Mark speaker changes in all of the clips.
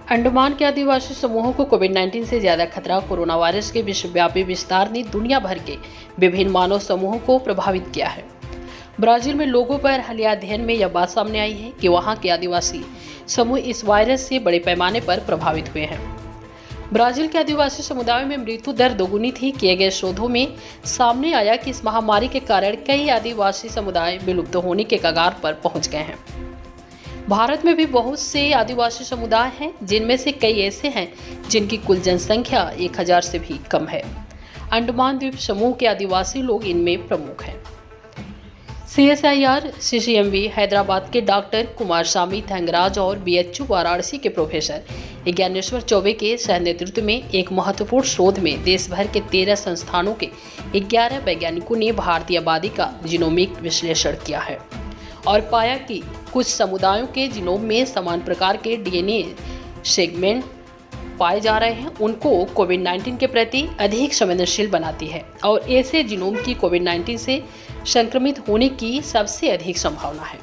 Speaker 1: अंडमान के आदिवासी समूहों को कोविड-19 से ज्यादा खतरा कोरोना वायरस के विश्वव्यापी विस्तार ने दुनिया भर के विभिन्न मानव समूहों को प्रभावित किया है। ब्राजील में लोगों पर हालिया अध्ययन में यह बात सामने आई है कि वहां के आदिवासी समूह इस वायरस से बड़े पैमाने पर प्रभावित हुए हैं। ब्राजील के आदिवासी समुदाय में मृत्यु दर दोगुनी थी। किए गए शोधों में सामने आया कि इस महामारी के कारण कई आदिवासी समुदाय विलुप्त होने के कगार पर पहुंच गए हैं। भारत में भी बहुत से आदिवासी समुदाय हैं, जिनमें से कई ऐसे हैं जिनकी कुल जनसंख्या 1000 से भी कम है। अंडमान द्वीप समूह के आदिवासी लोग इनमें प्रमुख हैं। CSIR CCMB हैदराबाद के डॉक्टर कुमारस्वामी थंगराज और BHU वाराणसी के प्रोफेसर ज्ञानेश्वर चौबे के सह नेतृत्व में एक महत्वपूर्ण शोध में देश भर के 13 संस्थानों के 11 वैज्ञानिकों ने भारतीय आबादी का जीनोमिक विश्लेषण किया है और पाया कि कुछ समुदायों के जीनोम में समान प्रकार के DNA सेगमेंट पाए जा रहे हैं, उनको कोविड-19 के प्रति अधिक संवेदनशील बनाती है और ऐसे जीनोम की कोविड-19 से संक्रमित होने की सबसे अधिक संभावना है।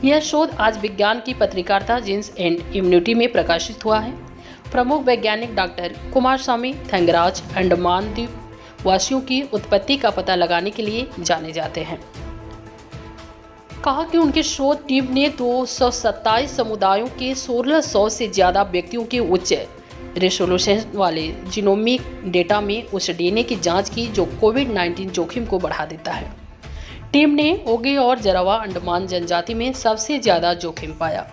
Speaker 1: यह शोध आज विज्ञान की पत्रिका जीन्स एंड इम्यूनिटी में प्रकाशित हुआ है। प्रमुख वैज्ञानिक डॉक्टर कुमारस्वामी थंगराज अंडमान द्वीप वासियों की उत्पत्ति का पता लगाने के लिए जाने जाते हैं। कहा कि उनके शोध टीम ने 227 समुदायों के 1600 से ज्यादा व्यक्तियों के उच्च रेजोल्यूशन वाले जीनोमिक डेटा में उस DNA की जांच की जो कोविड-19 जोखिम को बढ़ा देता है। टीम ने ओगे और जरावा अंडमान जनजाति में सबसे ज्यादा जोखिम पाया।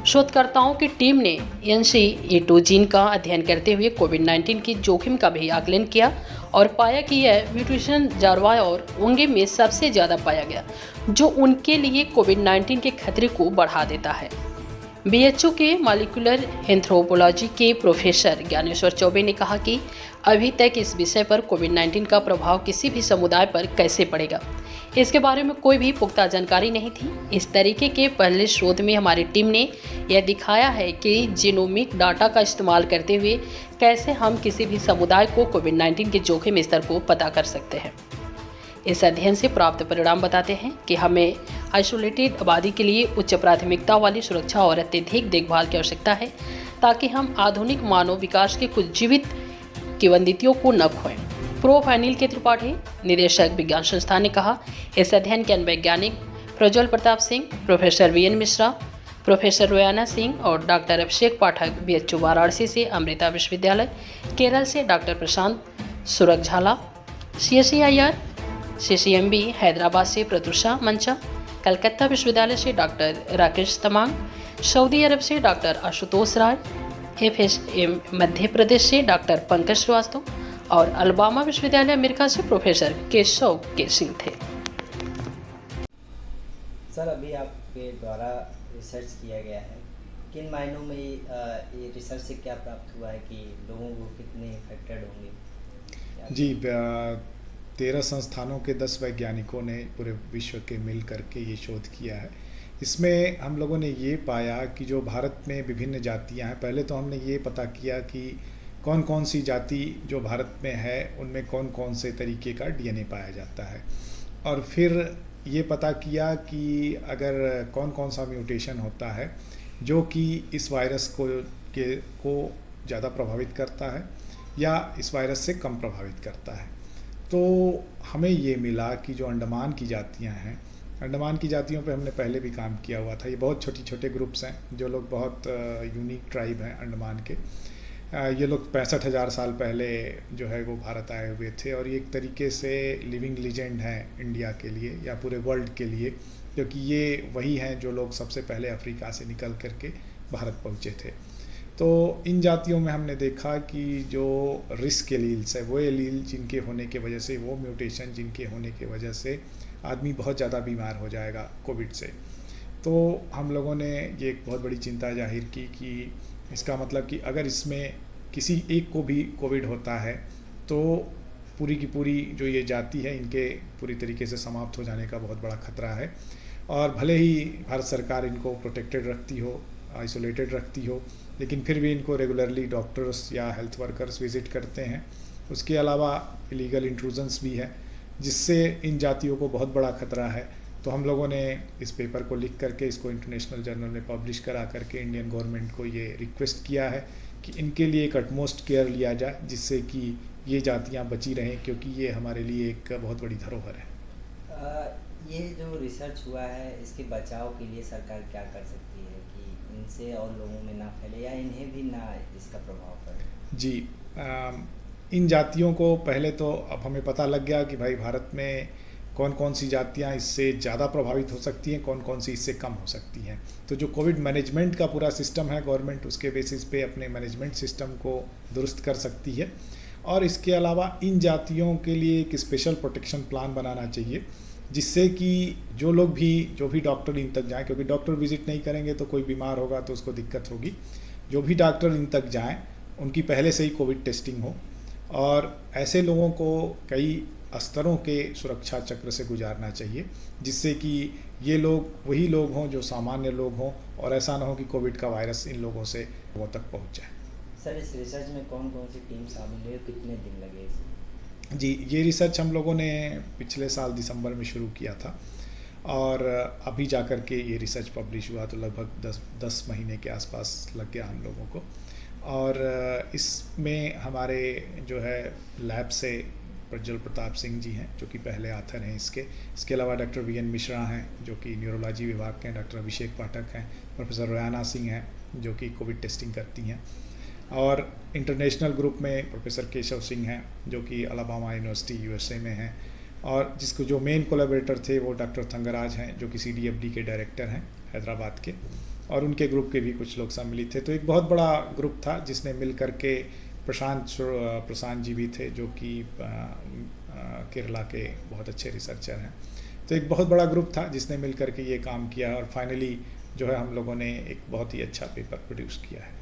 Speaker 1: शोधकर्ताओं की टीम ने NC-E2 जीन का अध्ययन करते हुए कोविड-19 की जोखिम का भी आकलन किया और पाया कि यह म्यूटेशन जारवा और ओंगे में सबसे ज़्यादा पाया गया, जो उनके लिए कोविड-19 के खतरे को बढ़ा देता है। BHU के मॉलिक्यूलर एंथ्रोपोलॉजी के प्रोफेसर ज्ञानेश्वर चौबे ने कहा कि अभी तक इस विषय पर कोविड-19 का प्रभाव किसी भी समुदाय पर कैसे पड़ेगा, इसके बारे में कोई भी पुख्ता जानकारी नहीं थी। इस तरीके के पहले शोध में हमारी टीम ने यह दिखाया है कि जीनोमिक डाटा का इस्तेमाल करते हुए कैसे हम किसी भी समुदाय को कोविड-19 के जोखिम स्तर को पता कर सकते हैं। इस अध्ययन से प्राप्त परिणाम बताते हैं कि हमें आइसोलेटेड आबादी के लिए उच्च प्राथमिकता वाली सुरक्षा और अत्यधिक देखभाल की आवश्यकता है, ताकि हम आधुनिक मानव विकास के कुछ जीवित किंवदंतियों को न खोएं। प्रोफाइनिल के त्रिपाठी निदेशक विज्ञान संस्थान ने कहा। इस अध्ययन के अन्य वैज्ञानिक Prajwal Pratap Singh, professor VN Mishra, professor Royana Singh और डॉक्टर अभिषेक पाठक BHU वाराणसी से, अमृता विश्वविद्यालय केरल से doctor Prashant Suragjhala, CSIR CCMB Hyderabad से प्रत्युषा मंचा, कलकत्ता विश्वविद्यालय से doctor Rakesh Tamang, Saudi Arab से डॉक्टर आशुतोष राय, FSM मध्य प्रदेश से डॉक्टर पंकज श्रीवास्तव और अलबामा विश्वविद्यालय अमेरिका से प्रोफेसर केशव के सिंह थे।
Speaker 2: सर, अभी आपके द्वारा रिसर्च किया गया है, किन मायनों में ये रिसर्च से क्या प्राप्त हुआ है कि लोगों को कितने इफेक्टेड होंगे?
Speaker 3: जी, 13 संस्थानों के 10 वैज्ञानिकों ने पूरे विश्व के मिल करके ये शोध किया है। इसमें हम लोगों ने ये पाया कि जो भारत में विभिन्न जातियां हैं, पहले तो हमने ये पता किया कि कौन कौन सी जाति जो भारत में है उनमें कौन कौन से तरीके का DNA पाया जाता है, और फिर ये पता किया कि अगर कौन कौन सा म्यूटेशन होता है जो कि इस वायरस को ज़्यादा प्रभावित करता है या इस वायरस से कम प्रभावित करता है। तो हमें ये मिला कि जो अंडमान की जातियां हैं, अंडमान की जातियों पे हमने पहले भी काम किया हुआ था। ये बहुत छोटे छोटे ग्रुप्स हैं, जो लोग बहुत यूनिक ट्राइब हैं अंडमान के। ये लोग 65,000 साल पहले जो है वो भारत आए हुए थे और ये एक तरीके से लिविंग लीजेंड हैं इंडिया के लिए या पूरे वर्ल्ड के लिए, क्योंकि ये वही हैं जो लोग सबसे पहले अफ्रीका से निकल करके भारत पहुँचे थे। तो इन जातियों में हमने देखा कि जो रिस्क एलील्स है, वो एलील जिनके होने के वजह से, वो म्यूटेशन जिनके होने के वजह से आदमी बहुत ज़्यादा बीमार हो जाएगा कोविड से। तो हम लोगों ने ये एक बहुत बड़ी चिंता जाहिर की कि इसका मतलब कि अगर इसमें किसी एक को भी कोविड होता है तो पूरी की पूरी जो ये जाति है इनके पूरी तरीके से समाप्त हो जाने का बहुत बड़ा खतरा है। और भले ही भारत सरकार इनको प्रोटेक्टेड रखती हो, आइसोलेटेड रखती हो, लेकिन फिर भी इनको रेगुलरली डॉक्टर्स या हेल्थ वर्कर्स विज़िट करते हैं। उसके अलावा इलीगल इंट्रूजन्स भी है, जिससे इन जातियों को बहुत बड़ा खतरा है। तो हम लोगों ने इस पेपर को लिख करके इसको इंटरनेशनल जर्नल में पब्लिश करा करके इंडियन गवर्नमेंट को ये रिक्वेस्ट किया है कि इनके लिए एक अटमोस्ट केयर लिया जाए, जिससे कि ये जातियाँ बची रहें, क्योंकि ये हमारे लिए एक बहुत बड़ी धरोहर है।
Speaker 2: ये जो रिसर्च हुआ है, इसके बचाव के लिए सरकार क्या कर सकती है कि इनसे और लोगों में ना फैले या इन्हें भी ना इसका प्रभाव पड़े?
Speaker 3: जी, इन जातियों को पहले तो अब हमें पता लग गया कि भाई भारत में कौन कौन सी जातियाँ इससे ज़्यादा प्रभावित हो सकती हैं, कौन कौन सी इससे कम हो सकती हैं। तो जो कोविड मैनेजमेंट का पूरा सिस्टम है, गवर्नमेंट उसके बेसिस पे अपने मैनेजमेंट सिस्टम को दुरुस्त कर सकती है। और इसके अलावा इन जातियों के लिए एक स्पेशल प्रोटेक्शन प्लान बनाना चाहिए, जिससे कि जो भी डॉक्टर इन तक जाएँ, क्योंकि डॉक्टर विजिट नहीं करेंगे तो कोई बीमार होगा तो उसको दिक्कत होगी। जो भी डॉक्टर इन तक जाएँ उनकी पहले से ही कोविड टेस्टिंग हो, और ऐसे लोगों को कई स्तरों के सुरक्षा चक्र से गुजारना चाहिए, जिससे कि ये लोग वही लोग हों जो सामान्य लोग हों, और ऐसा ना हो कि कोविड का वायरस इन लोगों तक पहुंच जाए।
Speaker 2: सर, इस रिसर्च में कौन कौन सी टीम शामिल है, कितने दिन लगे इसमें?
Speaker 3: जी, ये रिसर्च हम लोगों ने पिछले साल दिसंबर में शुरू किया था, और अभी जा कर के ये रिसर्च पब्लिश हुआ, तो लगभग 10 महीने के आसपास लग गया हम लोगों को। और इसमें हमारे जो है लैब से प्रज्वल प्रताप सिंह जी हैं, जो कि पहले ऑथर हैं इसके अलावा डॉक्टर वीएन मिश्रा हैं, जो कि न्यूरोलॉजी विभाग के हैं, डॉक्टर अभिषेक पाठक हैं, प्रोफेसर रोयाना सिंह हैं, जो कि कोविड टेस्टिंग करती हैं, और इंटरनेशनल ग्रुप में प्रोफेसर केशव सिंह हैं, जो कि अलाबामा यूनिवर्सिटी यूएसए में हैं, और जिसको जो मेन कोलैबोरेटर थे वो डॉक्टर थंगराज हैं, जो कि CDFD के डायरेक्टर हैं हैदराबाद के, और उनके ग्रुप के भी कुछ लोग सम्मिलित थे। तो एक बहुत बड़ा ग्रुप था जिसने मिल करके प्रशांत जी भी थे, जो कि केरला के बहुत अच्छे रिसर्चर हैं। तो एक बहुत बड़ा ग्रुप था जिसने मिल करके ये काम किया, और फाइनली जो है हम लोगों ने एक बहुत ही अच्छा पेपर प्रोड्यूस किया है।